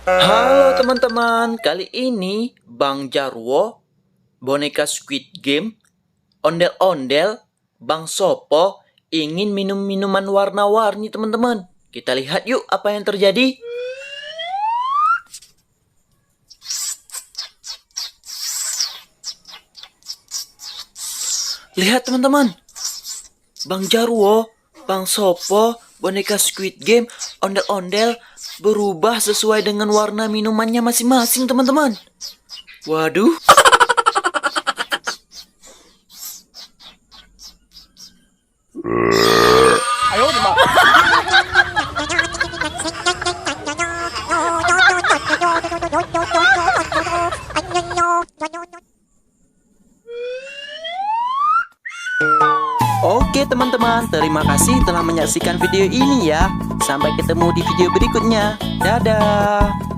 Halo teman-teman, kali ini Bang Jarwo, boneka Squid Game, ondel-ondel, Bang Sopo ingin minum minuman warna-warni teman-teman. Kita lihat yuk apa yang terjadi. Lihat teman-teman, Bang Jarwo, Bang Sopo, boneka Squid Game, ondel-ondel berubah sesuai dengan warna minumannya masing-masing teman-teman. Waduh. Oke teman-teman, terima kasih telah menyaksikan video ini ya. Sampai ketemu di video berikutnya. Dadah.